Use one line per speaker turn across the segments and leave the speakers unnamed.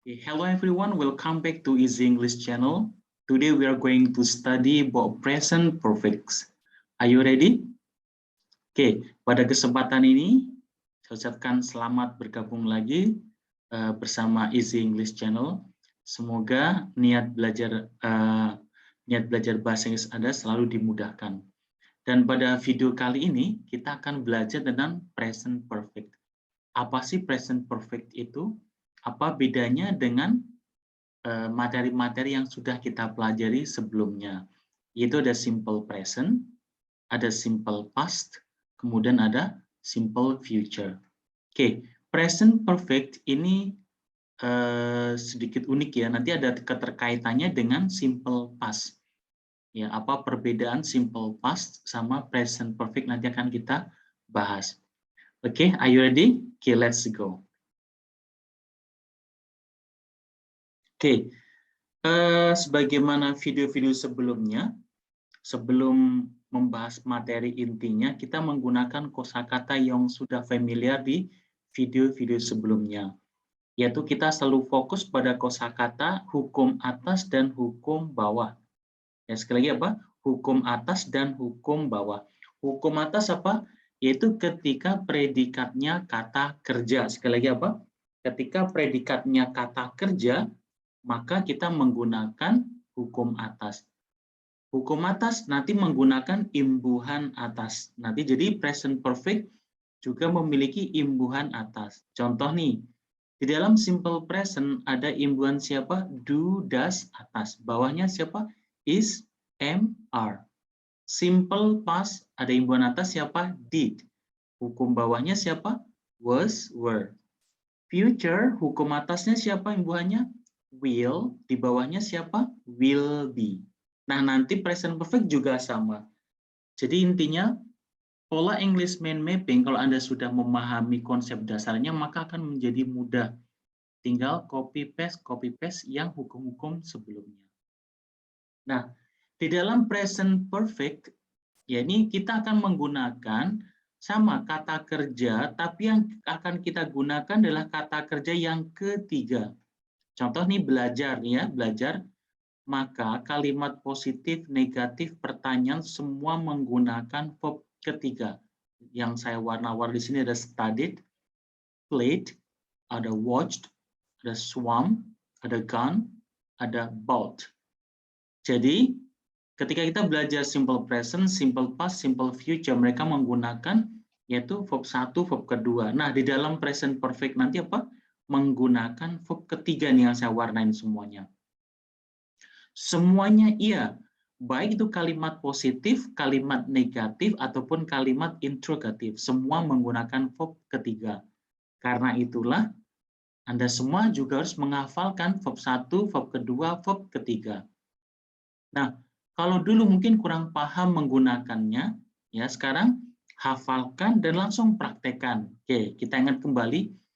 Hello everyone, welcome back to Easy English channel. Today we are going to study about present perfect. Are you ready? Pada kesempatan ini saya ucapkan selamat bergabung lagi bersama Easy English channel. Semoga niat belajar bahasa Inggris Anda selalu dimudahkan. Dan pada video kali ini kita akan belajar tentang present perfect. Apa sih present perfect itu? Apa bedanya dengan materi-materi yang sudah kita pelajari sebelumnya? Yaitu ada simple present, ada simple past, kemudian ada simple future. Present perfect ini sedikit unik ya. Nanti ada keterkaitannya dengan simple past. Ya, apa perbedaan simple past sama present perfect nanti akan kita bahas. Are you ready? Let's go. Sebagaimana video-video sebelumnya, sebelum membahas materi intinya, kita menggunakan kosakata yang sudah familiar di video-video sebelumnya. Yaitu kita selalu fokus pada kosakata hukum atas dan hukum bawah. Ya, sekali lagi apa? Hukum atas dan hukum bawah. Hukum atas apa? Yaitu ketika predikatnya kata kerja. Sekali lagi apa? Ketika predikatnya kata kerja, maka kita menggunakan hukum atas. Hukum atas nanti menggunakan imbuhan atas. Nanti jadi present perfect juga memiliki imbuhan atas. Contoh nih, di dalam simple present ada imbuhan siapa? Do, does, atas. Bawahnya siapa? Is, am, are. Simple past ada imbuhan atas siapa? Did. Hukum bawahnya siapa? Was, were. Future, hukum atasnya siapa imbuhannya? Will, di bawahnya siapa? Will be. Nah, nanti present perfect juga sama. Jadi intinya, pola English mind mapping, kalau Anda sudah memahami konsep dasarnya, maka akan menjadi mudah. Tinggal copy-paste yang hukum-hukum sebelumnya. Nah, di dalam present perfect, ya ini kita akan menggunakan sama kata kerja, tapi yang akan kita gunakan adalah kata kerja yang ketiga. Contoh nih belajar ya, belajar, maka kalimat positif, negatif, pertanyaan semua menggunakan verb ketiga. Yang saya warna-warni di sini ada studied, played, ada watched, ada swam, ada gone, ada bought. Jadi ketika kita belajar simple present, simple past, simple future, mereka menggunakan yaitu verb 1, verb kedua. Nah, di dalam present perfect nanti apa? Menggunakan verb ketiga nih yang saya warnain semuanya. Semuanya iya, baik itu kalimat positif, kalimat negatif, ataupun kalimat interrogatif. Semua menggunakan verb ketiga. Karena itulah Anda semua juga harus menghafalkan verb 1, verb kedua, verb ketiga. Nah, kalau dulu mungkin kurang paham menggunakannya, ya sekarang hafalkan dan langsung praktekkan. Kita ingat kembali.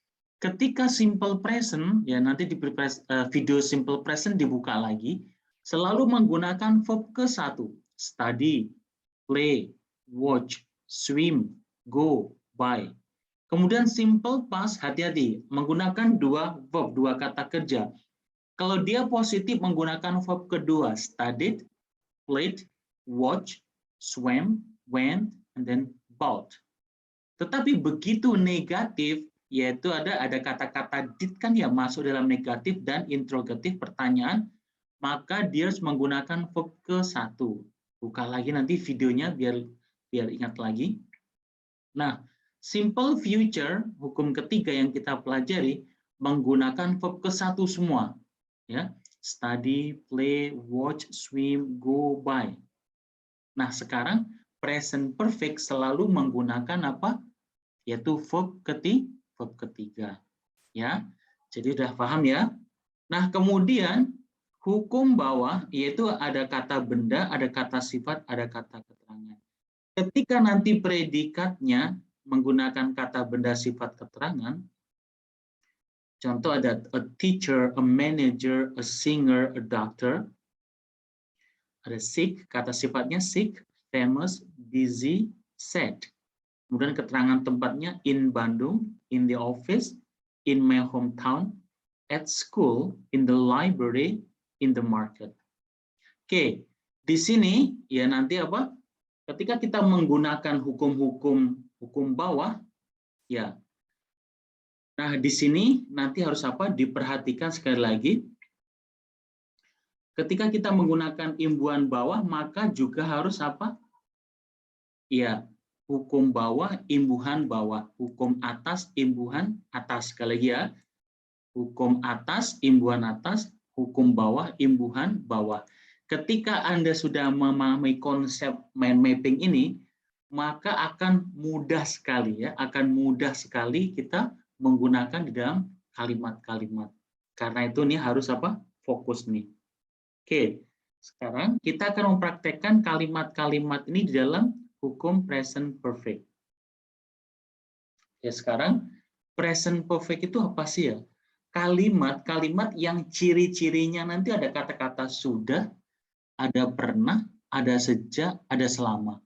Ketika simple present, ya nanti di video simple present dibuka lagi, selalu menggunakan verb ke-1. Study, play, watch, swim, go, buy. Kemudian simple past, hati-hati, menggunakan dua verb, dua kata kerja. Kalau dia positif menggunakan verb kedua, studied, played, watched, swam, went, and then bought. Tetapi begitu negatif, yaitu ada kata-kata did kan ya masuk dalam negatif dan interrogatif pertanyaan, maka dia harus menggunakan verb ke-1. Buka lagi nanti videonya biar ingat lagi. Nah, simple future, hukum ketiga yang kita pelajari, menggunakan verb ke-1 semua. Ya, study, play, watch, swim, go, buy. Nah, sekarang present perfect selalu menggunakan apa? Yaitu verb ketiga. Ya. Jadi sudah paham ya? Nah, kemudian hukum bawah yaitu ada kata benda, ada kata sifat, ada kata keterangan. Ketika nanti predikatnya menggunakan kata benda, sifat, keterangan, contoh ada a teacher, a manager, a singer, a doctor. Ada sick, kata sifatnya sick, famous, busy, sad. Kemudian keterangan tempatnya in Bandung, in the office, in my hometown, at school, in the library, in the market. Oke, di sini ya nanti apa? Ketika kita menggunakan hukum bawah, ya. Nah, di sini nanti harus apa? Diperhatikan sekali lagi. Ketika kita menggunakan imbuhan bawah, maka juga harus apa? Ya, hukum bawah, imbuhan bawah. Hukum atas, imbuhan atas. Sekali lagi ya. Hukum atas, imbuhan atas. Hukum bawah, imbuhan bawah. Ketika Anda sudah memahami konsep mind mapping ini, maka akan mudah sekali ya, akan mudah sekali kita menggunakan di dalam kalimat-kalimat. Karena itu nih harus apa? Fokus nih. Oke, sekarang kita akan mempraktekkan kalimat-kalimat ini di dalam hukum present perfect. Ya, sekarang present perfect itu apa sih ya? Kalimat-kalimat yang ciri-cirinya nanti ada kata-kata sudah, ada pernah, ada sejak, ada selama.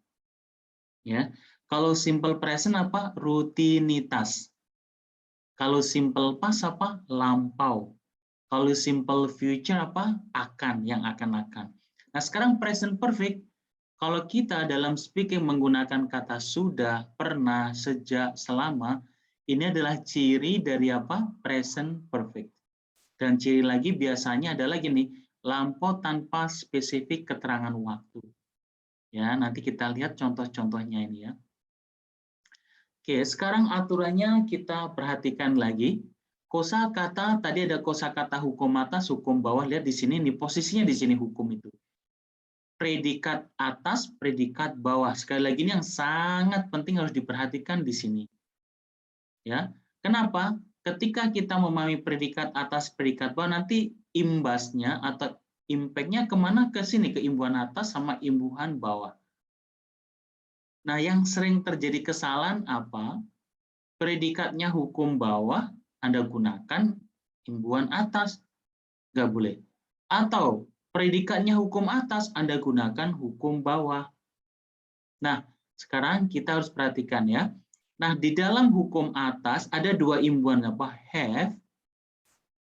Ya, kalau simple present apa? Rutinitas. Kalau simple past apa? Lampau. Kalau simple future apa? Akan, yang akan-akan. Nah, sekarang present perfect. Kalau kita dalam speaking menggunakan kata sudah, pernah, sejak, selama, ini adalah ciri dari apa? Present perfect. Dan ciri lagi biasanya adalah gini, lampau tanpa spesifik keterangan waktu. Ya, nanti kita lihat contoh-contohnya ini ya. Oke, sekarang aturannya kita perhatikan lagi. Kosakata tadi ada kosakata hukum atas, hukum bawah. Lihat di sini, nih posisinya di sini hukum itu. Predikat atas, predikat bawah. Sekali lagi ini yang sangat penting harus diperhatikan di sini. Ya, kenapa? Ketika kita memahami predikat atas, predikat bawah, nanti imbasnya atau impact-nya kemana? Ke sini, ke imbuhan atas sama imbuhan bawah. Nah, yang sering terjadi kesalahan apa? Predikatnya hukum bawah, Anda gunakan imbuhan atas. Nggak boleh. Atau predikatnya hukum atas, Anda gunakan hukum bawah. Nah, sekarang kita harus perhatikan ya. Nah, di dalam hukum atas ada dua imbuhan apa? Have,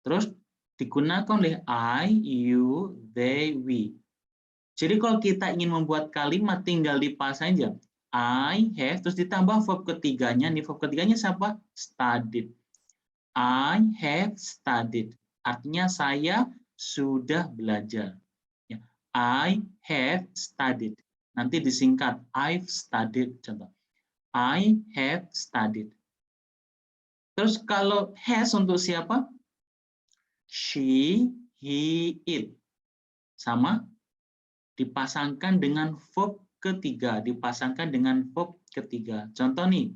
terus digunakan oleh I, you, they, we. Jadi kalau kita ingin membuat kalimat tinggal dipasang aja. I have, terus ditambah verb ketiganya. Nih verb ketiganya siapa? Studied. I have studied. Artinya saya sudah belajar. I have studied. Nanti disingkat, I've studied. Contoh. I have studied. Terus kalau has untuk siapa? She, he, it. Sama, dipasangkan dengan verb ketiga. Dipasangkan dengan verb ketiga. Contoh nih,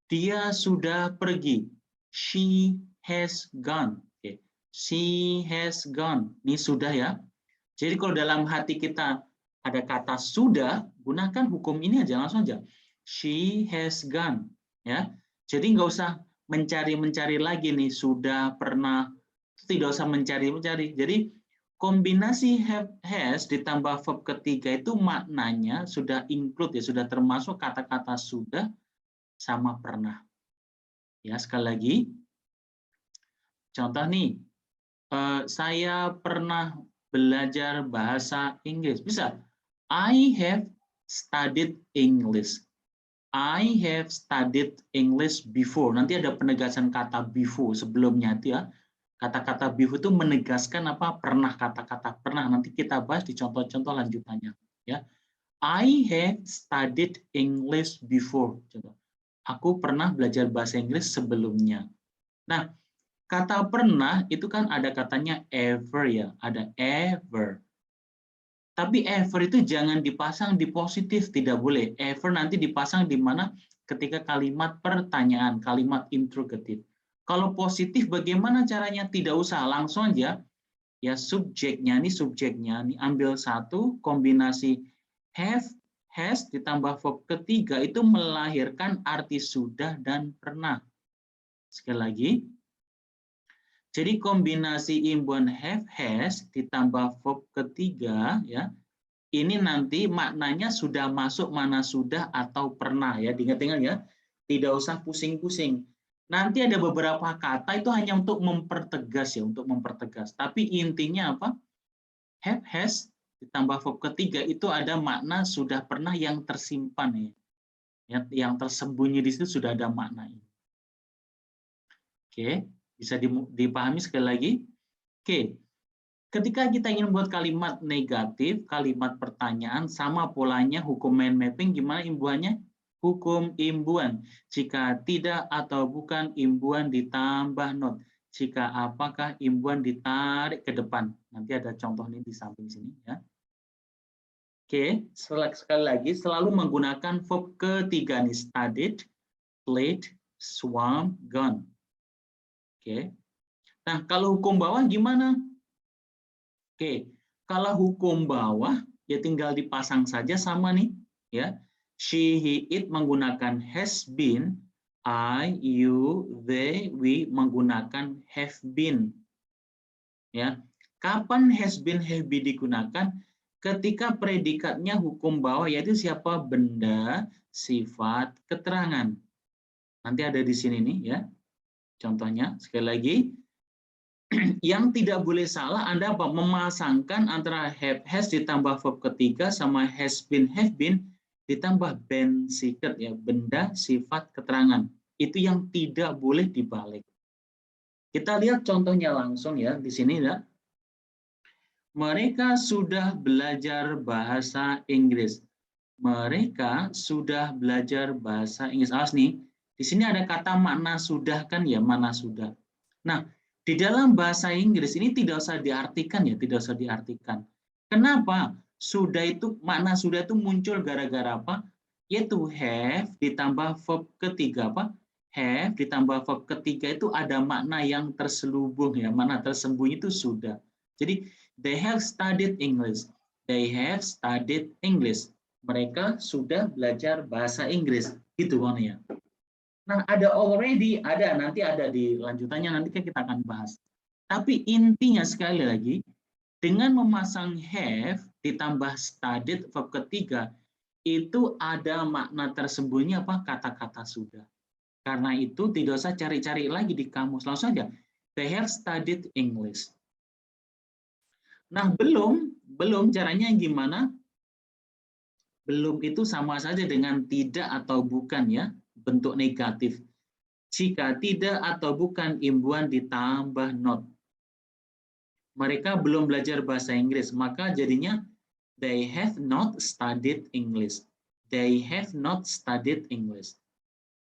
dia sudah pergi. She has gone. Okay. She has gone. Ini sudah ya. Jadi kalau dalam hati kita ada kata sudah, gunakan hukum ini aja, langsung aja. She has gone. Ya. Jadi nggak usah mencari-mencari lagi nih, sudah, pernah. Tidak usah mencari-mencari. Jadi kombinasi have, has ditambah verb ketiga itu maknanya sudah include ya, sudah termasuk kata-kata sudah sama pernah. Ya, sekali lagi. Contoh nih, saya pernah belajar bahasa Inggris. Bisa. I have studied English. I have studied English before. Nanti ada penegasan kata before sebelumnya itu ya. Kata-kata before itu menegaskan apa? Pernah, kata-kata pernah. Nanti kita bahas di contoh-contoh lanjutannya. Ya. I have studied English before. Contoh. Aku pernah belajar bahasa Inggris sebelumnya. Nah, kata pernah itu kan ada katanya ever ya, ada ever. Tapi ever itu jangan dipasang di positif, tidak boleh. Ever nanti dipasang di mana? Ketika kalimat pertanyaan, kalimat interrogatif. Kalau positif bagaimana caranya? Tidak usah, langsung aja. Ya subjeknya nih ambil satu kombinasi have, has ditambah verb ketiga itu melahirkan arti sudah dan pernah. Sekali lagi. Jadi kombinasi imbuhan have, has ditambah verb ketiga ya. Ini nanti maknanya sudah masuk mana sudah atau pernah ya. Diingat-ingat ya. Tidak usah pusing-pusing. Nanti ada beberapa kata itu hanya untuk mempertegas ya, untuk mempertegas. Tapi intinya apa? Have, has, ditambah verb ketiga itu ada makna sudah pernah yang tersimpan ya. Yang tersembunyi di situ sudah ada makna ini. Oke, bisa dipahami sekali lagi? Oke, ketika kita ingin membuat kalimat negatif, kalimat pertanyaan, sama polanya hukum mind mapping, gimana imbuhannya? Hukum imbuhan. Jika tidak atau bukan, imbuhan ditambah not. Jika apakah, imbuhan ditarik ke depan. Nanti ada contoh ini di samping sini ya. Oke, sekali lagi selalu menggunakan verb ketiga nih, studied, played, swam, gone. Oke. Nah, kalau hukum bawah gimana? Oke, kalau hukum bawah ya tinggal dipasang saja sama nih ya. She, he, it menggunakan has been, I, you, they, we menggunakan have been. Ya. Kapan has been, have been digunakan? Ketika predikatnya hukum bawah yaitu siapa? Benda, sifat, keterangan. Nanti ada di sini nih ya. Contohnya sekali lagi, yang tidak boleh salah Anda apa? Memasangkan antara have, has ditambah verb ketiga sama has been, have been ditambah been, sikat ya, benda, sifat, keterangan. Itu yang tidak boleh dibalik. Kita lihat contohnya langsung ya di sini ya. Mereka sudah belajar bahasa Inggris. Mereka sudah belajar bahasa Inggris. Awas nih, di sini ada kata makna sudah kan ya, mana sudah. Nah, di dalam bahasa Inggris ini tidak usah diartikan ya, tidak usah diartikan. Kenapa? Sudah itu, makna sudah itu muncul gara-gara apa? Yaitu have ditambah verb ketiga apa? Have ditambah verb ketiga itu ada makna yang terselubung ya, makna tersembunyi itu sudah. Jadi they have studied English. They have studied English. Mereka sudah belajar bahasa Inggris. Gitu maknanya. Nah, ada already, ada nanti ada di lanjutannya, nanti kita akan bahas. Tapi intinya sekali lagi, dengan memasang have ditambah studied verb ketiga, itu ada makna tersembunyi apa? Kata-kata sudah. Karena itu tidak usah cari-cari lagi di kamus, langsung saja. They have studied English. Nah, belum caranya gimana? Belum itu sama saja dengan tidak atau bukan ya. Bentuk negatif. Jika tidak atau bukan, imbuhan ditambah not. Mereka belum belajar bahasa Inggris, maka jadinya they have not studied English. They have not studied English.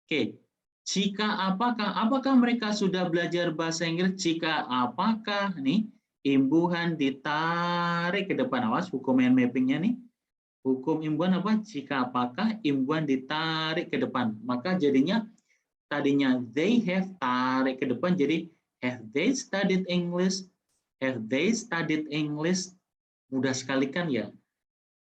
Oke, jika apakah mereka sudah belajar bahasa Inggris? Jika apakah nih, imbuhan ditarik ke depan. Awas hukum mind mappingnya nih. Hukum imbuhan apa? Jika apakah, imbuhan ditarik ke depan. Maka jadinya tadinya they have tarik ke depan jadi have they studied English? Have they studied English? Mudah sekali kan ya.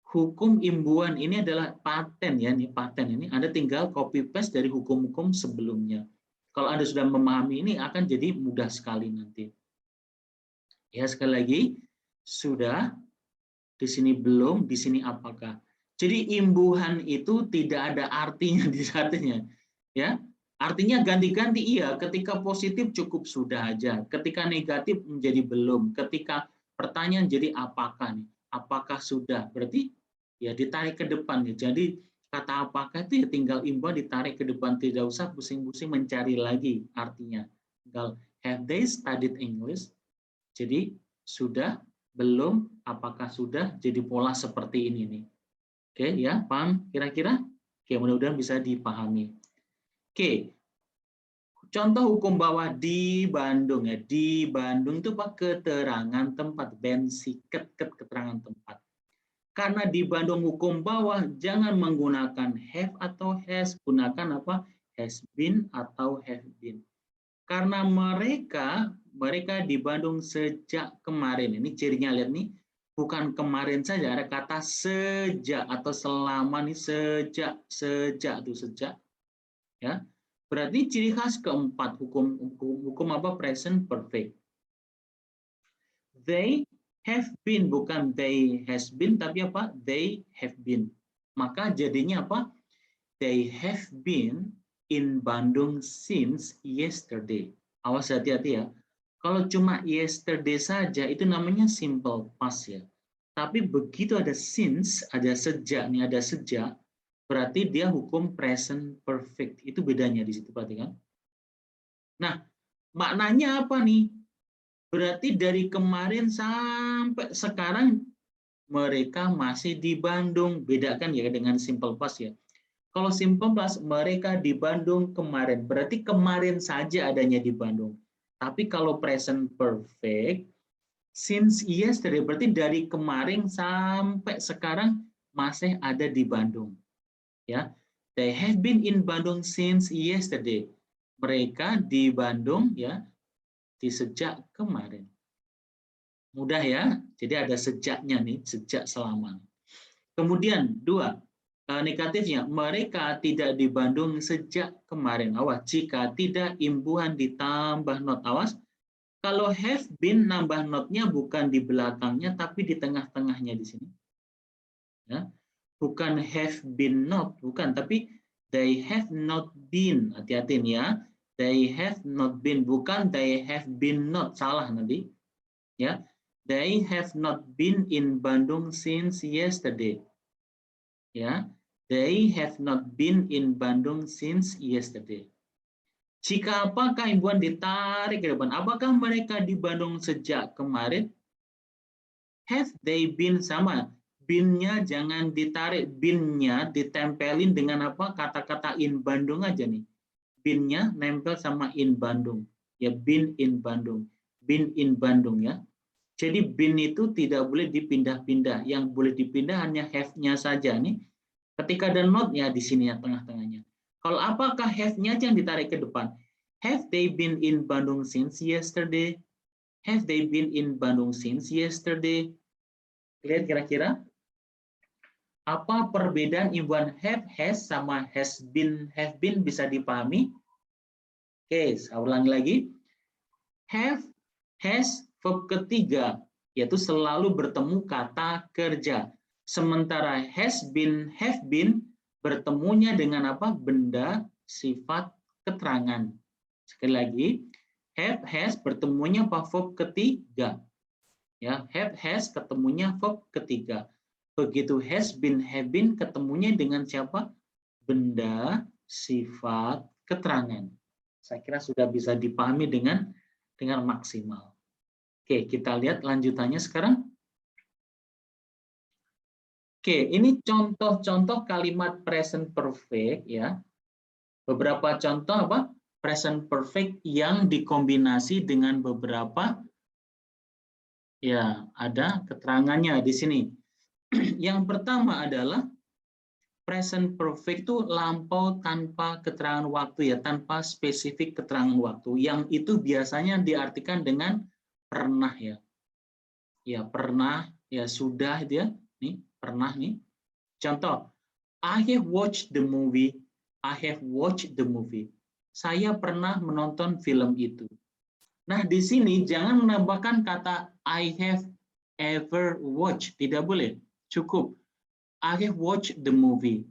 Hukum imbuhan ini adalah paten ya, ini paten ini Anda tinggal copy paste dari hukum-hukum sebelumnya. Kalau Anda sudah memahami ini akan jadi mudah sekali nanti. Ya, sekali lagi sudah, di sini belum, di sini apakah. Jadi imbuhan itu tidak ada artinya di saatnya. Ya, artinya ganti-ganti iya, ketika positif cukup sudah aja, ketika negatif menjadi belum, ketika pertanyaan jadi apakah nih? Apakah sudah? Berarti ya ditarik ke depan nih. Jadi kata apakah itu ya tinggal imbuhan ditarik ke depan, tidak usah pusing-pusing mencari lagi artinya. Tinggal have they studied English? Jadi sudah, belum, apakah sudah, jadi pola seperti ini nih. Oke ya, paham kira-kira? Oke, mudah-mudahan bisa dipahami. Oke, contoh hukum bawah di Bandung ya. Di Bandung itu Pak keterangan tempat, bensiket keterangan tempat. Karena di Bandung hukum bawah jangan menggunakan have atau has, gunakan apa? Has been atau have been. Karena mereka di Bandung sejak kemarin. Ini cirinya lihat nih, bukan kemarin saja, ada kata sejak atau selama nih, sejak itu sejak ya. Berarti ciri khas keempat hukum apa? Present perfect. They have been, bukan they has been, tapi apa? They have been. Maka jadinya apa? They have been in Bandung since yesterday. Awas hati-hati ya. Kalau cuma yesterday saja itu namanya simple past ya. Tapi begitu ada since, ada sejak nih, ada sejak, berarti dia hukum present perfect. Itu bedanya di situ, perhatikan. Nah, maknanya apa nih? Berarti dari kemarin sampai sekarang mereka masih di Bandung. Bedakan ya dengan simple past ya. Kalau simple past, mereka di Bandung kemarin. Berarti kemarin saja adanya di Bandung. Tapi kalau present perfect, since yesterday, berarti dari kemarin sampai sekarang masih ada di Bandung. Ya, they have been in Bandung since yesterday. Mereka di Bandung ya, di sejak kemarin. Mudah ya, jadi ada sejaknya nih, sejak selama. Kemudian dua, negatifnya, mereka tidak di Bandung sejak kemarin. Awas, jika tidak imbuhan ditambah not. Awas, kalau have been nambah notnya bukan di belakangnya, tapi di tengah-tengahnya di sini. Ya. Bukan have been not, bukan, tapi they have not been. Hati-hati nih ya, they have not been, bukan they have been not, salah nanti. Ya, they have not been in Bandung since yesterday. Ya, they have not been in Bandung since yesterday. Jika apakah imbuhan ditarik ke depan? Apakah mereka di Bandung sejak kemarin? Have they been sama? Been-nya jangan ditarik, been-nya ditempelin dengan apa? Kata-kata in Bandung aja nih. Been-nya nempel sama in Bandung. Ya, been in Bandung. Been in Bandung ya. Jadi bin itu tidak boleh dipindah-pindah. Yang boleh dipindah hanya have-nya saja nih. Ketika ada not ya di sini ya tengah-tengahnya. Kalau apakah have-nya yang ditarik ke depan? Have they been in Bandung since yesterday? Have they been in Bandung since yesterday? Lihat kira-kira apa perbedaan imbuhan have, has sama has been bisa dipahami? Oke, saya ulangi lagi. Have, has, verb ketiga, yaitu selalu bertemu kata kerja. Sementara has been, have been, bertemunya dengan apa? Benda, sifat, keterangan. Sekali lagi, have, has, bertemunya apa? Verb ketiga. Ya, have, has, ketemunya verb ketiga. Begitu has been, have been, ketemunya dengan siapa? Benda, sifat, keterangan. Saya kira sudah bisa dipahami dengan maksimal. Oke, kita lihat lanjutannya sekarang. Oke, ini contoh-contoh kalimat present perfect ya. Beberapa contoh apa? Present perfect yang dikombinasi dengan beberapa ya, ada keterangannya di sini. Yang pertama adalah present perfect itu lampau tanpa keterangan waktu ya, tanpa spesifik keterangan waktu. Yang itu biasanya diartikan dengan pernah ya. Ya, pernah, ya sudah dia. Nih, pernah nih. Contoh, I have watched the movie. I have watched the movie. Saya pernah menonton film itu. Nah, di sini jangan menambahkan kata I have ever watched. Tidak boleh. Cukup. I have watched the movie.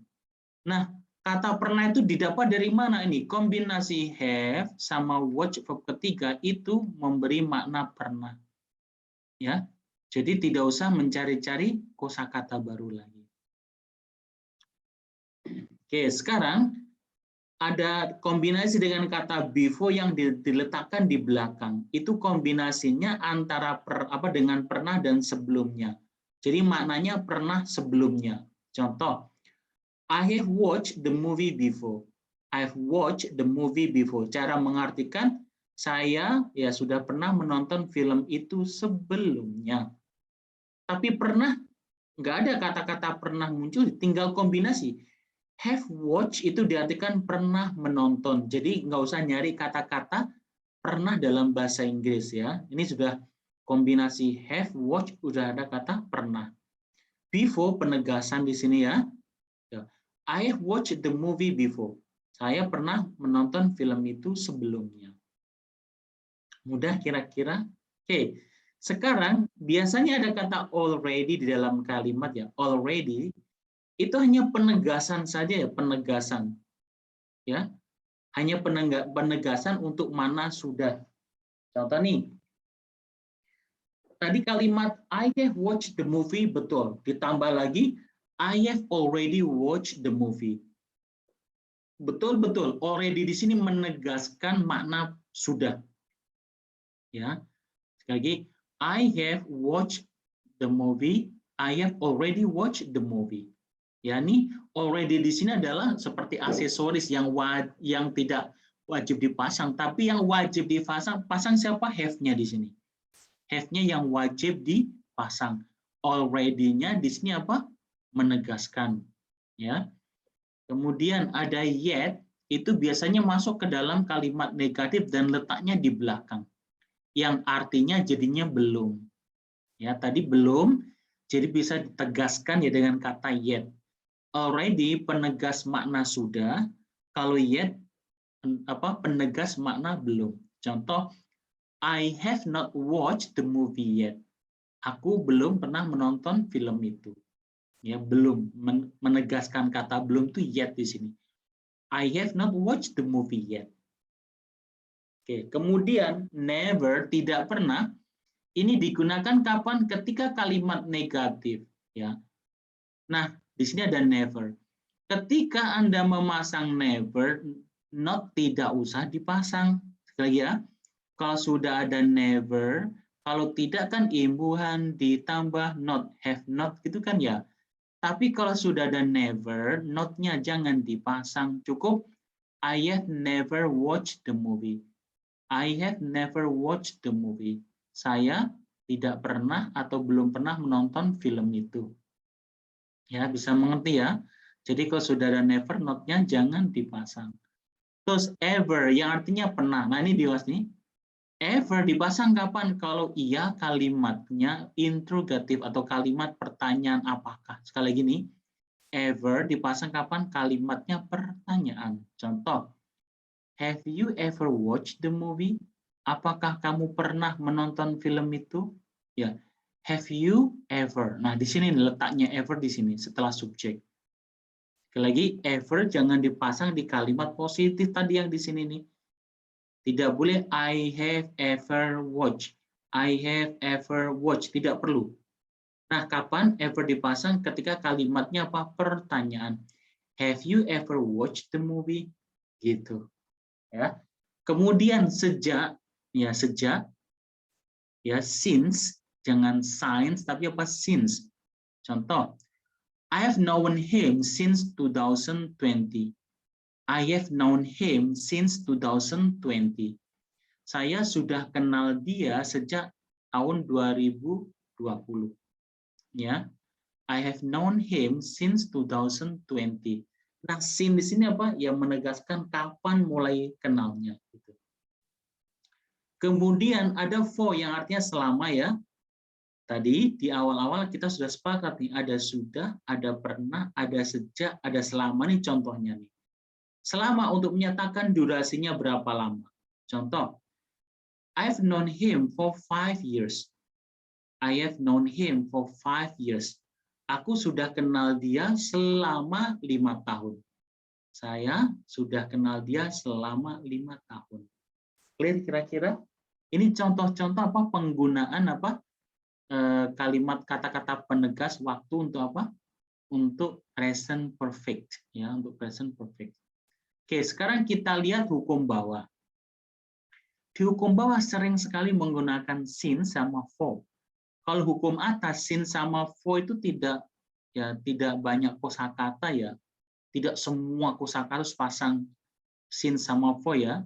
Nah, kata pernah itu didapat dari mana ini? Kombinasi have sama watch verb ketiga itu memberi makna pernah. Ya. Jadi tidak usah mencari-cari kosakata baru lagi. Oke, sekarang ada kombinasi dengan kata before yang diletakkan di belakang. Itu kombinasinya antara dengan pernah dan sebelumnya. Jadi maknanya pernah sebelumnya. Contoh, I have watched the movie before. I have watched the movie before. Cara mengartikan saya ya sudah pernah menonton film itu sebelumnya. Tapi pernah nggak ada kata-kata pernah muncul, tinggal kombinasi. Have watched itu diartikan pernah menonton. Jadi nggak usah nyari kata-kata pernah dalam bahasa Inggris ya. Ini sudah kombinasi have watched, udah ada kata pernah. Before penegasan di sini ya. I have watched the movie before. Saya pernah menonton film itu sebelumnya. Mudah kira-kira? Oke. Sekarang biasanya ada kata already di dalam kalimat ya. Already itu hanya penegasan saja ya, penegasan. Ya. Hanya penegasan untuk mana sudah. Contoh nih, tadi kalimat I have watched the movie, betul. Ditambah lagi I have already watched the movie. Betul-betul, already di sini menegaskan makna sudah. Ya, sekali lagi, I have watched the movie. I have already watched the movie. Ya, ini already di sini adalah seperti aksesoris yang tidak wajib dipasang, tapi yang wajib dipasang siapa? Have-nya di sini. Have-nya yang wajib dipasang. Already-nya di sini apa? Menegaskan. Ya. Kemudian ada yet, itu biasanya masuk ke dalam kalimat negatif dan letaknya di belakang. Yang artinya jadinya belum. Ya, tadi belum, jadi bisa ditegaskan ya dengan kata yet. Already penegas makna sudah, kalau yet penegas makna belum. Contoh, I have not watched the movie yet. Aku belum pernah menonton film itu. Ya, belum, menegaskan kata belum itu yet di sini. I have not watched the movie yet. Oke, kemudian never, tidak pernah, ini digunakan kapan? Ketika kalimat negatif, ya. Nah, di sini ada never. Ketika Anda memasang never, not tidak usah dipasang. Sekali lagi ya, kalau sudah ada never, kalau tidak kan imbuhan ditambah not, have not gitu kan ya. Tapi kalau sudah ada never, not-nya jangan dipasang, cukup I have never watched the movie. I have never watched the movie. Saya tidak pernah atau belum pernah menonton film itu. Ya, bisa mengerti ya. Jadi kalau sudah ada never, not-nya jangan dipasang. Terus ever, yang artinya pernah. Nah, ini diwas nih. Ever dipasang kapan? Kalau iya kalimatnya interrogatif atau kalimat pertanyaan apakah. Sekali lagi nih, ever dipasang kapan? Kalimatnya pertanyaan. Contoh, have you ever watched the movie? Apakah kamu pernah menonton film itu? Ya, have you ever? Nah, di sini letaknya ever di sini setelah subjek. Sekali lagi, ever jangan dipasang di kalimat positif tadi yang di sini nih. Tidak boleh I have ever watched. I have ever watched. Tidak perlu. Nah, kapan ever dipasang? Ketika kalimatnya apa? Pertanyaan. Have you ever watched the movie? Gitu. Ya. Kemudian sejak, ya sejak, ya since, jangan since tapi apa since. Contoh, I have known him since 2020. I have known him since 2020. Saya sudah kenal dia sejak tahun 2020. Ya, I have known him since 2020. Nah, since di sini apa? Yang menegaskan kapan mulai kenalnya. Gitu. Kemudian ada for yang artinya selama ya. Tadi di awal-awal kita sudah sepakat nih, ada sudah, ada pernah, ada sejak, ada selama nih contohnya nih. Selama untuk menyatakan durasinya berapa lama. Contoh, I've known him for 5 years. I have known him for 5 years. Aku sudah kenal dia selama 5 tahun. Saya sudah kenal dia selama 5 tahun. Clear kira-kira? Ini contoh-contoh apa penggunaan apa kalimat kata-kata penegas waktu untuk apa? Untuk present perfect ya, untuk present perfect. Oke, sekarang kita lihat hukum bawah. Di hukum bawah sering sekali menggunakan since sama for. Kalau hukum atas since sama for itu tidak banyak kosakata ya. Tidak semua kosakata harus pasang since sama for ya.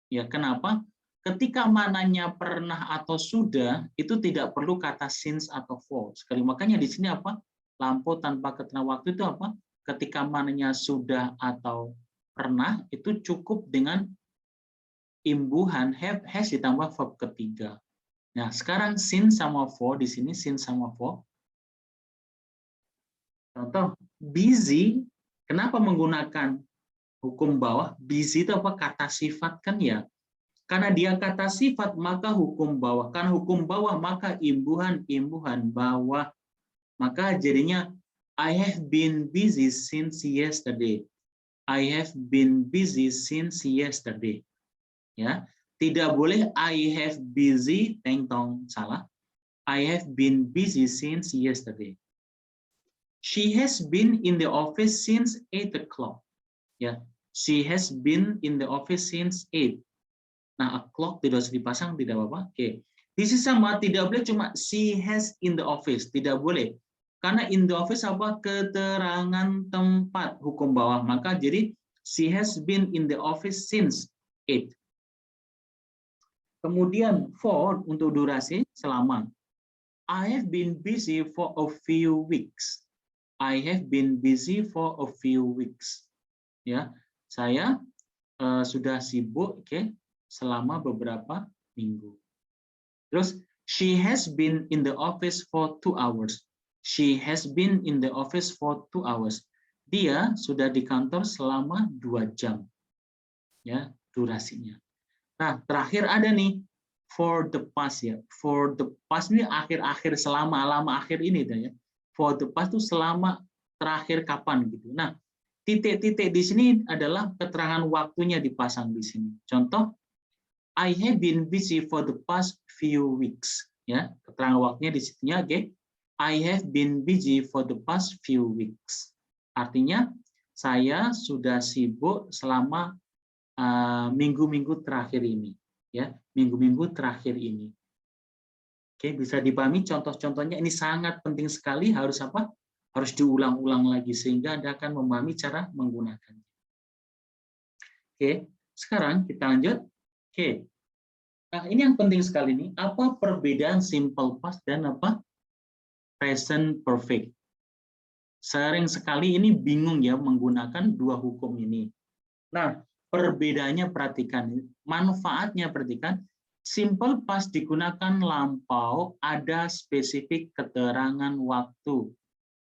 Ya, kenapa? Ketika mananya pernah atau sudah, itu tidak perlu kata since atau for. Sekali makanya di sini apa? Lampu tanpa keterangan waktu itu apa? Ketika mananya sudah atau pernah, itu cukup dengan imbuhan have, has ditambah verb ketiga. Nah, sekarang since sama for di sini since sama for. Contoh, busy, kenapa menggunakan hukum bawah? Busy itu apa? Kata sifat kan ya? Karena dia kata sifat, maka hukum bawah. Karena hukum bawah, maka imbuhan bawah. Maka jadinya, I have been busy since yesterday. I have been busy since yesterday. Ya, tidak boleh I have busy, teng tong, salah. I have been busy since yesterday. She has been in the office since 8 o'clock. Ya, she has been in the office since 8. Nah, o'clock tidak usah dipasang, tidak apa-apa. Oke. Di sini sama, tidak boleh cuma she has in the office, tidak boleh. Karena in the office apa? Keterangan tempat hukum bawah. Maka jadi she has been in the office since 8. Kemudian for untuk durasi selama. I have been busy for a few weeks. I have been busy for a few weeks. Ya, saya sudah sibuk, selama beberapa minggu. Terus she has been in the office for 2 hours. She has been in the office for 2 hours. Dia sudah di kantor selama 2 jam. Ya, durasinya. Nah, terakhir ada nih for the past ya. For the past ini akhir-akhir, selama akhir ini ya. For the past itu selama terakhir kapan gitu. Nah, titik-titik di sini adalah keterangan waktunya dipasang di sini. Contoh, I have been busy for the past few weeks. Ya, keterangan waktunya di situnya, oke. I have been busy for the past few weeks. Artinya saya sudah sibuk selama minggu-minggu terakhir ini, ya, minggu-minggu terakhir ini. Oke, bisa dipahami contoh-contohnya, ini sangat penting sekali, harus apa? Harus diulang-ulang lagi sehingga Anda akan memahami cara menggunakannya. Oke, sekarang kita lanjut. Oke. Nah, ini yang penting sekali nih, apa perbedaan simple past dan apa? Present perfect. Sering sekali ini bingung ya menggunakan dua hukum ini. Nah, perbedaannya perhatikan, manfaatnya perhatikan. Simple past digunakan lampau, ada spesifik keterangan waktu.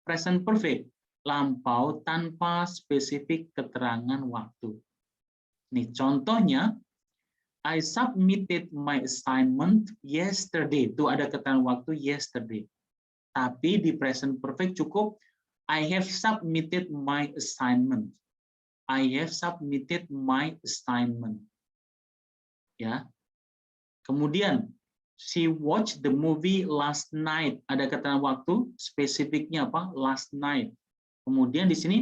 Present perfect, lampau tanpa spesifik keterangan waktu. Nih contohnya, I submitted my assignment yesterday. Itu ada keterangan waktu yesterday. Tapi di present perfect cukup I have submitted my assignment. I have submitted my assignment. Ya. Kemudian she watched the movie last night. Ada keterangan waktu, spesifiknya apa? Last night. Kemudian di sini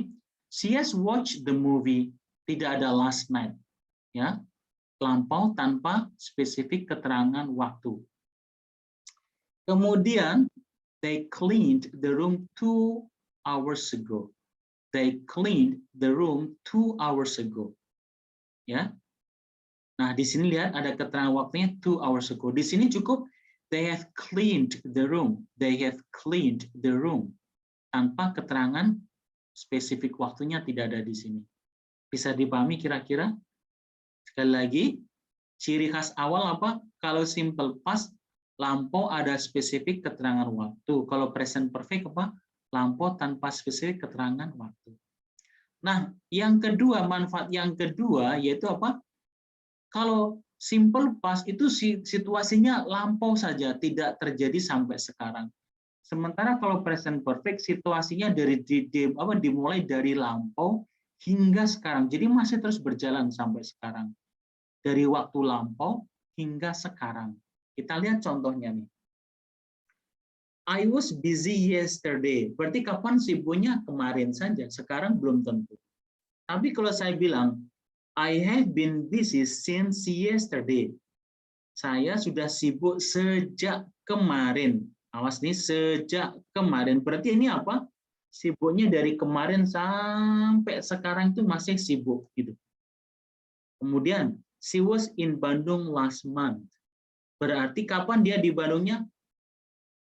she has watched the movie. Tidak ada last night. Ya. Lampau tanpa spesifik keterangan waktu. Kemudian they cleaned the room 2 hours ago. They cleaned the room 2 hours ago. Ya. Nah, di sini lihat ada keterangan waktunya 2 hours ago. Di sini cukup they have cleaned the room. They have cleaned the room. Tanpa keterangan spesifik waktunya tidak ada di sini. Bisa dipahami kira-kira? Sekali lagi, ciri khas awal apa? Kalau simple past, lampau ada spesifik keterangan waktu. Kalau present perfect apa? Lampau tanpa spesifik keterangan waktu. Nah, yang kedua, manfaat yang kedua yaitu apa? Kalau simple past itu situasinya lampau saja, tidak terjadi sampai sekarang. Sementara kalau present perfect situasinya dimulai dari lampau hingga sekarang. Jadi masih terus berjalan sampai sekarang. Dari waktu lampau hingga sekarang. Kita lihat contohnya nih. I was busy yesterday. Berarti kapan sibuknya? Kemarin saja. Sekarang belum tentu. Tapi kalau saya bilang, I have been busy since yesterday. Saya sudah sibuk sejak kemarin. Awas nih, sejak kemarin. Berarti ini apa? Sibuknya dari kemarin sampai sekarang itu masih sibuk gitu. Kemudian, she was in Bandung last month. Berarti kapan dia di Bandungnya?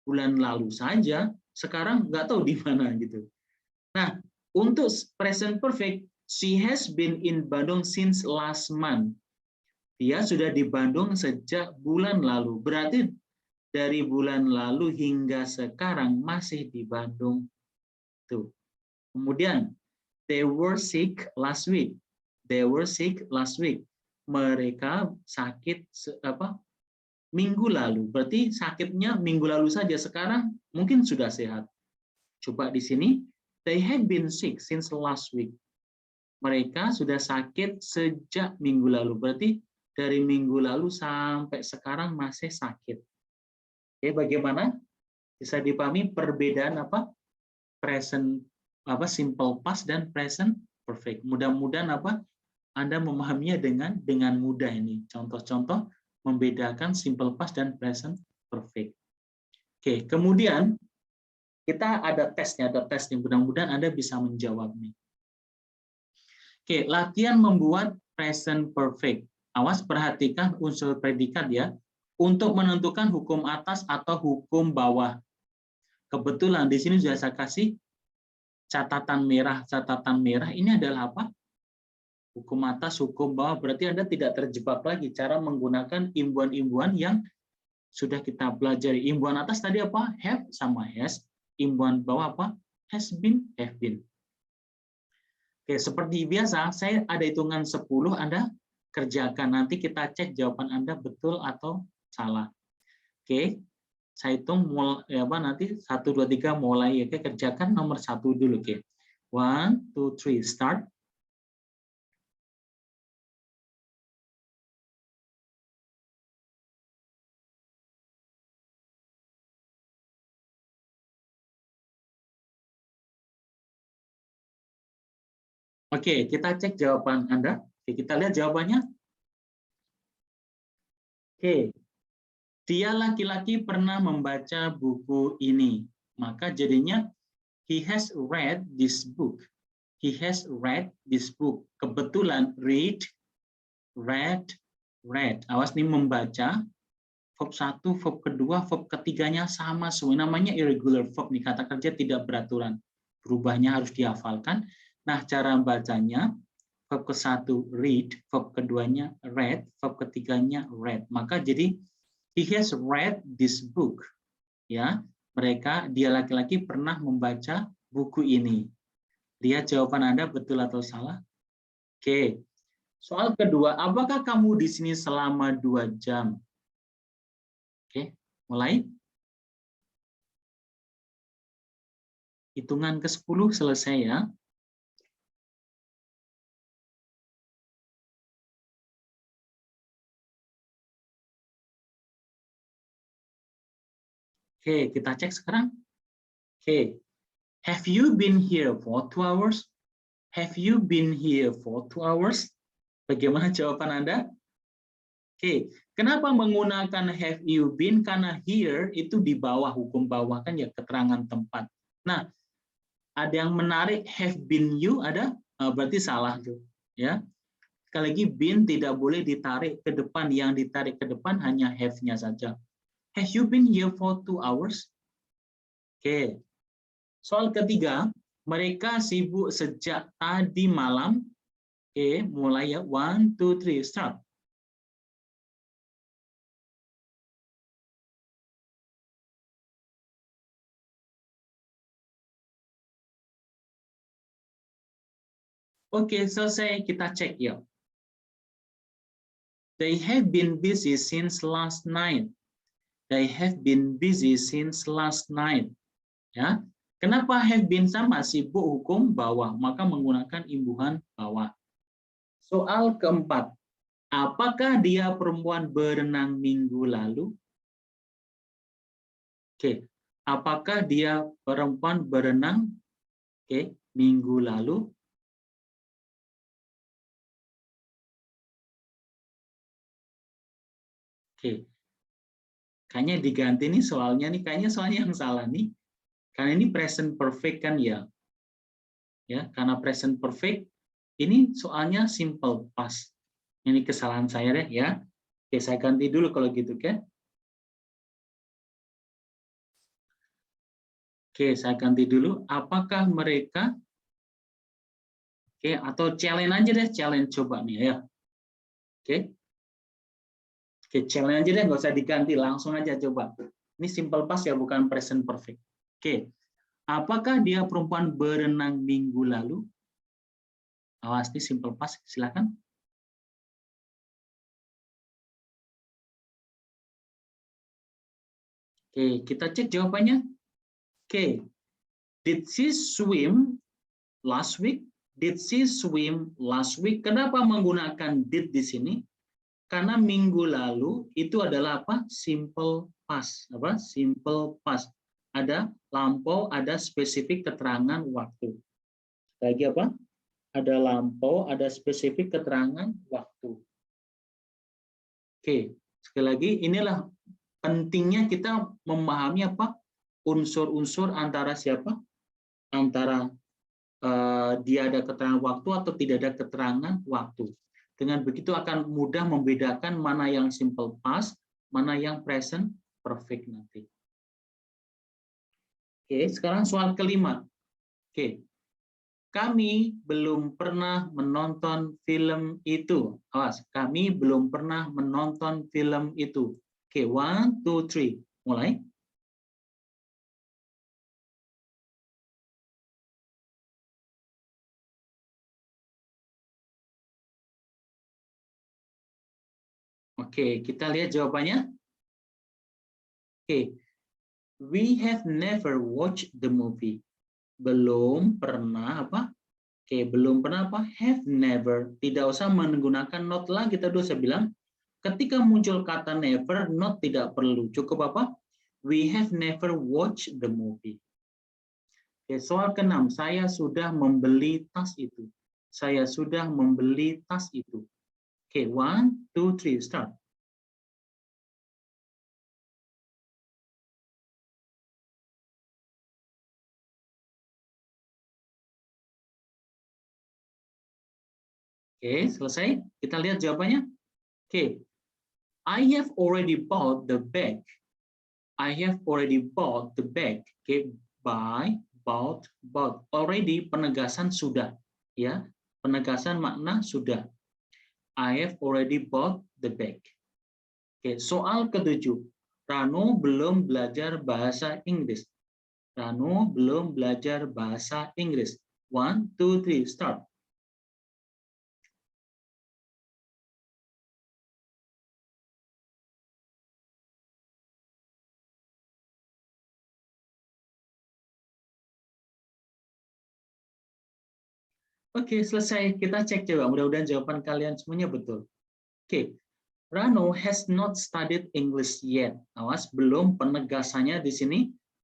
Bulan lalu saja. Sekarang nggak tahu di mana gitu. Nah, untuk present perfect, she has been in Bandung since last month. Dia sudah di Bandung sejak bulan lalu. Berarti dari bulan lalu hingga sekarang masih di Bandung. Tuh. Kemudian, they were sick last week. They were sick last week. Mereka sakit minggu lalu. Berarti sakitnya minggu lalu saja. Sekarang mungkin sudah sehat. Coba di sini, they have been sick since last week. mereka sudah sakit sejak minggu lalu. Berarti dari minggu lalu sampai sekarang masih sakit. Oke, bagaimana? Bisa dipahami perbedaan apa? Present apa simple past dan present perfect. Mudah-mudahan apa? Anda memahaminya dengan mudah ini. Contoh-contoh membedakan simple past dan present perfect. Oke, kemudian kita ada tesnya, mudah-mudahan Anda bisa menjawabnya. Oke, latihan membuat present perfect. Awas perhatikan unsur predikat ya, untuk menentukan hukum atas atau hukum bawah. Kebetulan di sini sudah saya kasih catatan merah. Catatan merah ini adalah apa? Hukum atas, hukum bawah. Berarti Anda tidak terjebak lagi cara menggunakan imbuhan-imbuhan yang sudah kita pelajari. Imbuhan atas tadi apa? Have sama has. Imbuhan bawah apa? Has been, have been. Oke, seperti biasa, saya ada hitungan 10, Anda kerjakan. Nanti kita cek jawaban Anda betul atau salah. Oke, saya hitung nanti 1, 2, 3 mulai. Oke, kerjakan nomor 1 dulu. Oke, 1, 2, 3, start. Oke, kita cek jawaban Anda. Oke, kita lihat jawabannya. Oke, dia laki-laki pernah membaca buku ini. Maka jadinya, he has read this book. He has read this book. Kebetulan, read, read. Awas nih membaca. Verb 1, verb kedua, verb ketiganya sama semua. Namanya irregular verb nih, kata kerja tidak beraturan. Berubahnya harus dihafalkan. Nah, cara bacanya, verb ke-1 read, verb keduanya read, verb ketiganya read. Maka jadi he has read this book. Ya, dia laki-laki pernah membaca buku ini. Lihat jawaban Anda betul atau salah. Oke. Soal kedua, apakah kamu di sini selama 2 jam? Oke, mulai. Hitungan ke-10 selesai ya. Oke, kita cek sekarang. Oke. Have you been here for 2 hours? Have you been here for 2 hours? Bagaimana jawaban Anda? Oke, kenapa menggunakan have you been? Karena here itu di bawah, hukum bawah kan ya, keterangan tempat. Nah, ada yang menarik, have been you ada, berarti salah tuh. Ya. Sekali lagi, been tidak boleh ditarik ke depan. Yang ditarik ke depan hanya have-nya saja. Have you been here for 2 hours? Oke. Soal ketiga, mereka sibuk sejak tadi malam. Oke, mulai ya. 1, 2, 3, start. Oke, selesai. Kita cek ya. They have been busy since last night. They have been busy since last night. Ya, kenapa have been sama? Sibuk hukum bawah, maka menggunakan imbuhan bawah. Soal keempat, apakah dia perempuan berenang minggu lalu? Oke, apakah dia perempuan berenang? Oke, minggu lalu. Oke, kayaknya diganti nih soalnya nih, kayaknya soalnya yang salah nih. Karena ini present perfect kan ya. Ya, karena present perfect ini soalnya simple past. Ini kesalahan saya deh ya. Oke, saya ganti dulu kalau gitu kan. Oke, saya ganti dulu. Apakah mereka atau challenge aja deh, challenge coba nih ya. Oke. Oke, challenge aja deh, nggak usah diganti, langsung aja coba. Ini simple past ya, bukan present perfect. Oke. Apakah dia perempuan berenang minggu lalu? Awas nih simple past, silakan. Oke, kita cek jawabannya. Oke. Did she swim last week? Did she swim last week? Kenapa menggunakan did di sini? Karena minggu lalu itu adalah apa? Simple past. Apa? Simple past. Ada lampau, ada spesifik keterangan waktu. Lagi apa? Ada lampau, ada spesifik keterangan waktu. Oke, sekali lagi inilah pentingnya kita memahami apa? Unsur-unsur antara siapa? Antara dia ada keterangan waktu atau tidak ada keterangan waktu. Dengan begitu akan mudah membedakan mana yang simple past, mana yang present perfect nanti. Oke, sekarang soal kelima. Oke, kami belum pernah menonton film itu. Awas, kami belum pernah menonton film itu. Oke, 1, 2, 3. Mulai. Oke, kita lihat jawabannya. Oke, we have never watched the movie. Belum pernah apa? Oke, belum pernah apa? Have never. Tidak usah menggunakan not lagi. Tadi saya bilang, ketika muncul kata never, not tidak perlu. Cukup apa? We have never watched the movie. Oke, soal ke-6. Saya sudah membeli tas itu. Saya sudah membeli tas itu. Oke, 1, 2, 3, start. Oke, selesai. Kita lihat jawabannya. Oke, I have already bought the bag. I have already bought the bag. Oke, buy, bought, bought. Already penegasan sudah, ya. Penegasan makna sudah. I have already bought the bag. Oke, soal ke-7. Rano belum belajar bahasa Inggris. Rano belum belajar bahasa Inggris. 1, 2, 3, start. Oke, selesai. Kita cek coba. Mudah-mudahan jawaban kalian semuanya betul. Oke, Rano has not studied English yet. Awas, belum penegasannya di sini.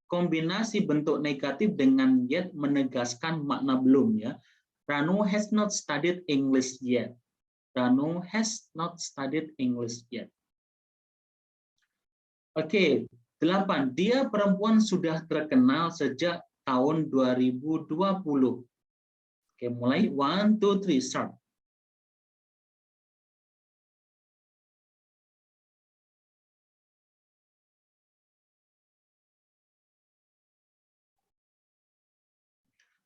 Kombinasi bentuk negatif dengan yet menegaskan makna belum, ya. Rano has not studied English yet. Rano has not studied English yet. Oke, 8. Dia perempuan sudah terkenal sejak tahun 2020. Oke, mulai 1, 2, 3, start.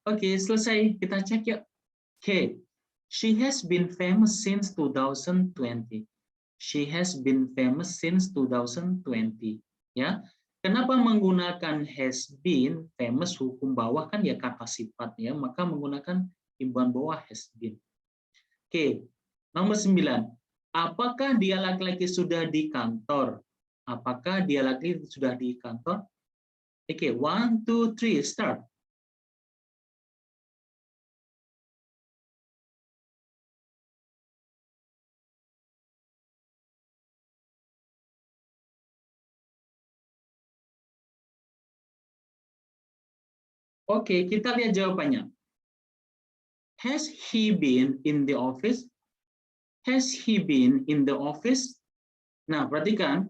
Oke, selesai. Kita cek yuk. Oke, she has been famous since 2020. She has been famous since 2020. Ya, kenapa menggunakan has been? Famous hukum bawah kan ya kata sifat, ya, maka menggunakan imbuhan bawah has been. Oke, nomor 9. Apakah dia laki-laki sudah di kantor? Apakah dia laki-laki sudah di kantor? Oke, 1, 2, 3, start. Oke, kita lihat jawabannya. Has he been in the office? Has he been in the office? Nah, perhatikan.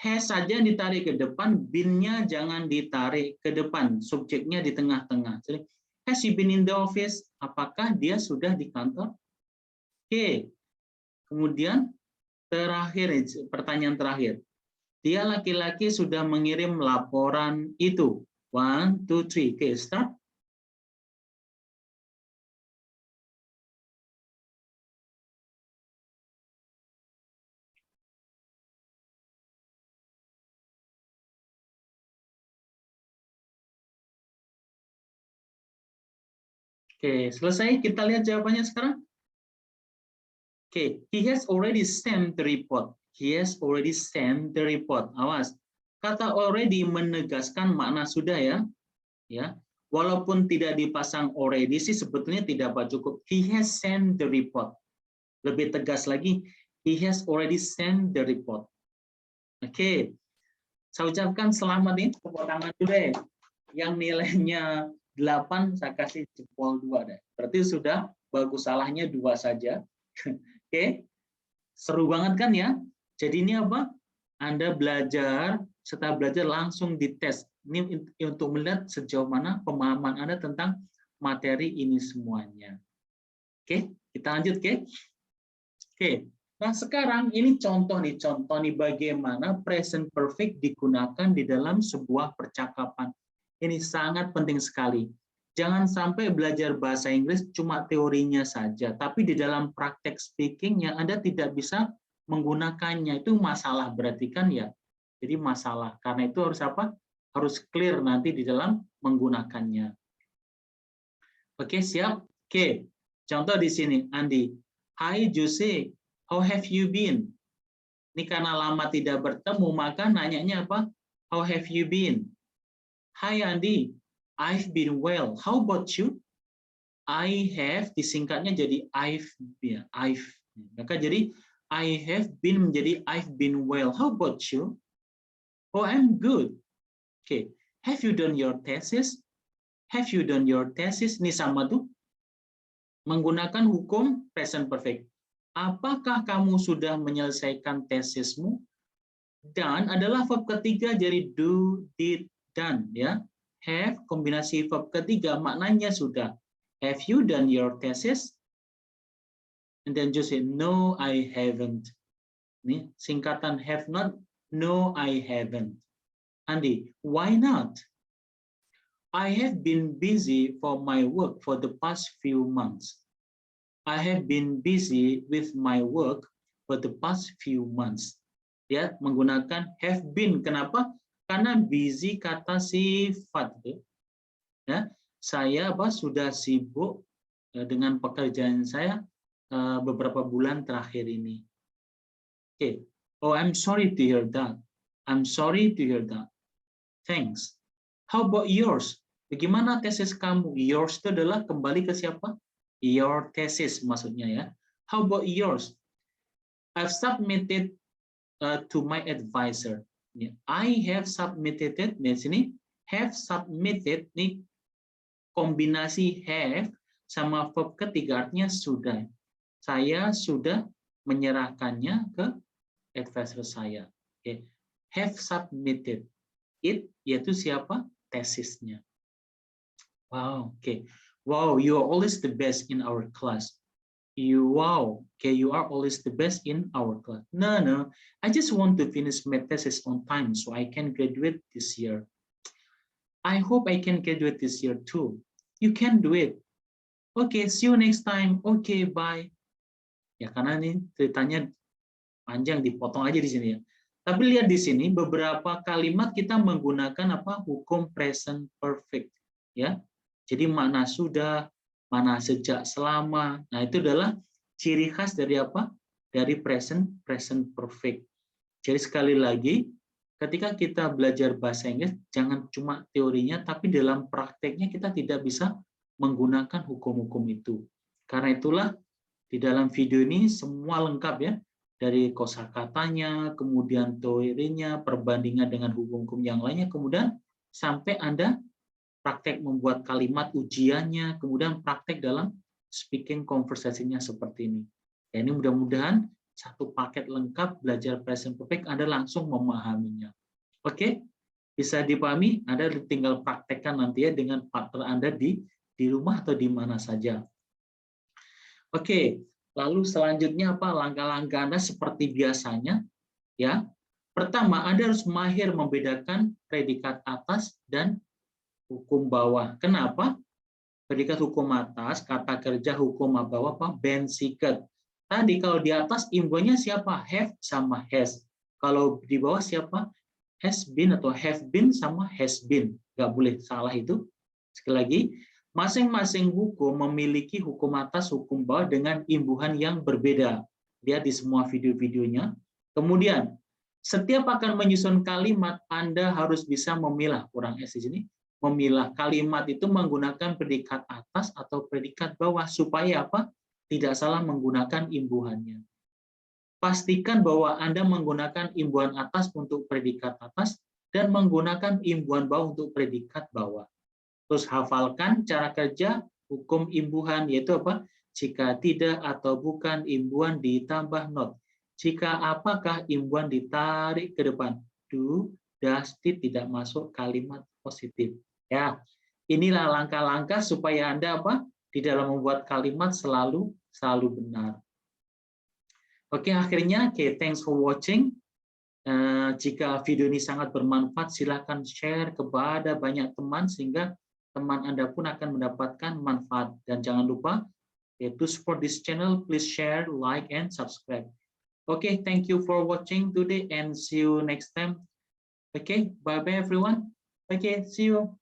Has saja ditarik ke depan, been-nya jangan ditarik ke depan. Subjeknya di tengah-tengah. Jadi, has he been in the office? Apakah dia sudah di kantor? Oke. Kemudian, terakhir, pertanyaan terakhir. Dia laki-laki sudah mengirim laporan itu. 1, 2, 3. Oke, start. Oke, selesai. Kita lihat jawabannya sekarang. Oke, he has already sent the report. He has already sent the report. Awas. Kata already menegaskan makna sudah, ya. Ya. Walaupun tidak dipasang already sih sebetulnya tidak cukup. He has sent the report. Lebih tegas lagi, he has already sent the report. Oke. Saya ucapkan selamat nih, tepuk tangan dulu deh. Yang nilainya 8 saya kasih jempol 2 deh. Berarti sudah bagus, salahnya 2 saja. Oke. Seru banget kan ya? Jadi ini apa? Anda belajar, setelah belajar langsung dites. Ini untuk melihat sejauh mana pemahaman Anda tentang materi ini semuanya. Oke, kita lanjut, oke? Oke, nah sekarang ini contoh nih bagaimana present perfect digunakan di dalam sebuah percakapan. Ini sangat penting sekali. Jangan sampai belajar bahasa Inggris cuma teorinya saja, tapi di dalam praktek speakingnya Anda tidak bisa menggunakannya. Itu masalah berarti kan ya? Jadi masalah. Karena itu harus apa? Harus clear nanti di dalam menggunakannya. Oke, siap? Oke, contoh di sini, Andi. Hi Jose, how have you been? Ini karena lama tidak bertemu, maka nanyanya apa? How have you been? Hi Andi, I've been well. How about you? I have disingkatnya jadi I've. Maka jadi I have been menjadi I've been well. How about you? Oh, I'm good. Okay. Have you done your thesis? Have you done your thesis? Ini sama tuh. Menggunakan hukum present perfect. Apakah kamu sudah menyelesaikan tesismu? Dan adalah verb ketiga jadi do, did, done ya. Have kombinasi verb ketiga maknanya sudah. Have you done your thesis? And then just say no, I haven't. Ini singkatan have not. No, I haven't. Andi, why not? I have been busy for my work for the past few months. I have been busy with my work for the past few months. Ya, menggunakan have been. Kenapa? Karena busy kata sifat. Ya, saya sudah sibuk dengan pekerjaan saya beberapa bulan terakhir ini. Oke. Oh, I'm sorry to hear that. I'm sorry to hear that. Thanks. How about yours? Bagaimana tesis kamu? Yours itu adalah kembali ke siapa? Your thesis maksudnya ya. How about yours? I've submitted to my advisor. I have submitted it. Di sini have submitted nih kombinasi have sama verb ketiga artinya sudah. Saya sudah menyerahkannya ke advisor saya. Okay. Have submitted it yaitu siapa? Tesisnya. Wow, okay. Wow, you are always the best in our class. You are always the best in our class. No, I just want to finish my thesis on time so I can graduate this year. I hope I can graduate this year too. You can do it. Okay, see you next time. Okay, bye. Ya karena ini ceritanya panjang, dipotong aja di sini ya. Tapi lihat di sini beberapa kalimat kita menggunakan hukum present perfect ya. Jadi mana sudah, mana sejak, selama. Nah, itu adalah ciri khas dari apa? Dari present perfect. Jadi sekali lagi, ketika kita belajar bahasa Inggris, jangan cuma teorinya, tapi dalam prakteknya kita tidak bisa menggunakan hukum-hukum itu. Karena itulah di dalam video ini semua lengkap ya. Dari kosakatanya, kemudian teorinya, perbandingan dengan hukum-hukum yang lainnya, kemudian sampai Anda praktek membuat kalimat ujiannya, kemudian praktek dalam speaking conversation-nya seperti ini. Ya, ini mudah-mudahan satu paket lengkap belajar present perfect Anda langsung memahaminya. Oke, bisa dipahami? Anda tinggal praktekkan nanti ya dengan partner Anda di rumah atau di mana saja. Oke, lalu selanjutnya apa langkah-langkah Anda seperti biasanya? Ya, pertama Anda harus mahir membedakan predikat atas dan hukum bawah. Kenapa? Predikat hukum atas, kata kerja hukum bawah bensiket. Tadi kalau di atas imbuhannya siapa? Have sama has. Kalau di bawah siapa? Has been atau have been sama has been. Nggak boleh salah itu. Sekali lagi, masing-masing hukum memiliki hukum atas, hukum bawah dengan imbuhan yang berbeda. Lihat di semua video-videonya. Kemudian, setiap akan menyusun kalimat, Anda harus bisa memilah, kurang S di sini, memilah kalimat itu menggunakan predikat atas atau predikat bawah supaya apa? Tidak salah menggunakan imbuhannya. Pastikan bahwa Anda menggunakan imbuhan atas untuk predikat atas dan menggunakan imbuhan bawah untuk predikat bawah. Terus hafalkan cara kerja hukum imbuhan, yaitu apa? Jika tidak atau bukan imbuhan ditambah not. Jika apakah imbuhan ditarik ke depan. Do, does, did tidak masuk kalimat positif. Ya, inilah langkah-langkah supaya Anda apa? Di dalam membuat kalimat selalu benar. Oke, akhirnya, thanks for watching. Jika video ini sangat bermanfaat, silakan share kepada banyak teman sehingga teman Anda pun akan mendapatkan manfaat. Dan jangan lupa, to support this channel, please share, like, and subscribe. Okay, thank you for watching today and see you next time. Okay, bye-bye everyone. Okay, see you.